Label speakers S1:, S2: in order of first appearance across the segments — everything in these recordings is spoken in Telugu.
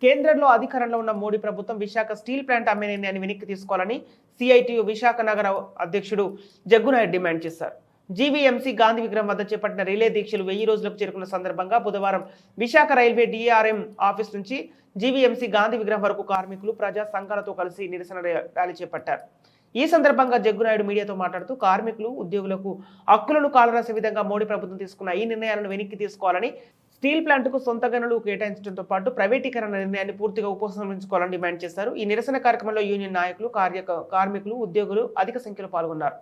S1: కేంద్రంలో అధికారంలో ఉన్న మోడీ ప్రభుత్వం విశాఖ స్టీల్ ప్లాంట్ అమ్మే నిర్ణయాన్ని వెనక్కి తీసుకోవాలని సిఐటియు విశాఖ నగర అధ్యక్షుడు జగ్గునాయుడు డిమాండ్ చేశారు. జీవీఎంసీ గాంధీ విగ్రహం వద్ద చేపట్టిన రిలే దీక్షలు 1000 రోజులకు చేరుకున్న సందర్భంగా బుధవారం విశాఖ రైల్వే డిఆర్ఎం ఆఫీస్ నుంచి జీవీఎంసీ గాంధీ విగ్రహం వరకు కార్మికులు ప్రజా సంఘాలతో కలిసి నిరసన ర్యాలీ చేపట్టారు. ఈ సందర్భంగా జగ్గునాయుడు మీడియాతో మాట్లాడుతూ కార్మికులు ఉద్యోగులకు హక్కులను కాలరాసే విధంగా మోడీ ప్రభుత్వం తీసుకున్న ఈ నిర్ణయాలను వెనక్కి తీసుకోవాలని, స్టీల్ ప్లాంట్కు సొంత గనులు కేటాయించడంతో పాటు ప్రైవేటీకరణ నిర్ణయాన్ని పూర్తిగా ఉపసంహరించుకోవాలని డిమాండ్ చేశారు. ఈ నిరసన కార్యక్రమంలో యూనియన్ నాయకులు, కార్మికులు, ఉద్యోగులు అధిక సంఖ్యలో పాల్గొన్నారు.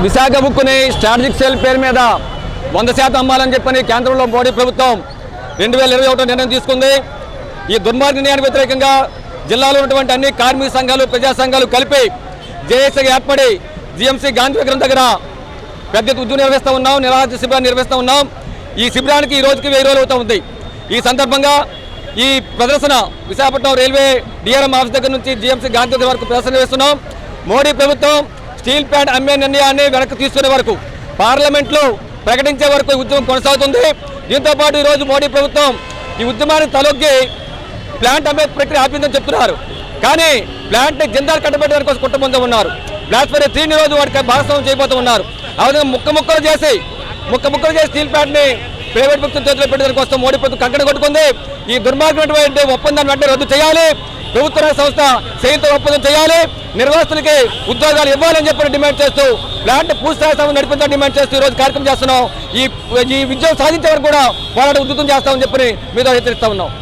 S2: విశాఖ బుక్కుని స్ట్రాటజిక్ సేల్ పేరు మీద 100% అమ్మాలని చెప్పని కేంద్రంలో మోడీ ప్రభుత్వం 2021 నిర్ణయం తీసుకుంది. ఈ దుర్మార్గ నిర్ణయానికి వ్యతిరేకంగా జిల్లాలో ఉన్నటువంటి అన్ని కార్మిక సంఘాలు, ప్రజా సంఘాలు కలిపి జేఏసీగా ఏర్పడి జీఎంసీ గాంధీ విగ్రహం దగ్గర పెద్ద ఉద్యమం నిర్వహిస్తూ ఉన్నాం, నిరాహార శిబిరాన్ని నిర్వహిస్తూ ఉన్నాం. ఈ శిబిరానికి ఈ రోజుకి 1000 రోజులు అవుతూ ఉంది. ఈ సందర్భంగా ఈ ప్రదర్శన విశాఖపట్నం రైల్వే డిఆర్ఎం ఆఫీస్ దగ్గర నుంచి జీఎంసీ గాంధీ విగ్రహం వరకు ప్రదర్శన నిర్వహిస్తున్నాం. మోడీ ప్రభుత్వం స్టీల్ ప్లాంట్ అమ్మే నిర్ణయాన్ని వెనక్కి తీసుకునే వరకు, పార్లమెంట్లో ప్రకటించే వరకు ఈ ఉద్యమం కొనసాగుతుంది. దీంతోపాటు ఈరోజు మోడీ ప్రభుత్వం ఈ ఉద్యమాన్ని తలొగ్గి ప్లాంట్ అమ్మే ప్రక్రియ ఆపిందని చెప్తున్నారు. కానీ ప్లాంట్ని జిందాల్ కట్టబెట్టడానికి కోసం కుట్రపొంది ఉన్నారు. బ్లాస్బెర్రీ 3 రోజు వాటికి భాగస్వామ్యం చేయబోతూ ఉన్నారు. ఆ విధంగా ముక్కలు చేసి స్టీల్ ప్లాంట్ని ప్రైవేట్ వ్యక్తుల చేతిలో పెట్టడానికి కోసం మోడీ ప్రభుత్వం కంకణ కొట్టుకుంది. ఈ దుర్మార్గమైనటువంటి ఒప్పందాన్ని వెంటనే రద్దు చేయాలి. ప్రభుత్వ సంస్థ సెయిల్తో ఒప్పందం చేయాలి. నిర్వాసితులకి ఉద్యోగాలు ఇవ్వాలని చెప్పి డిమాండ్ చేస్తూ ప్లాంట్ పూర్తిస్థాయి సమయం నడిపించాలని డిమాండ్ చేస్తూ ఈరోజు కార్యక్రమం చేస్తున్నాం. ఈ విజయం సాధించే వరకు కూడా పోరాటం ఉధృతం చేస్తామని చెప్పి మీతో హెచ్చరిస్తా ఉన్నాం.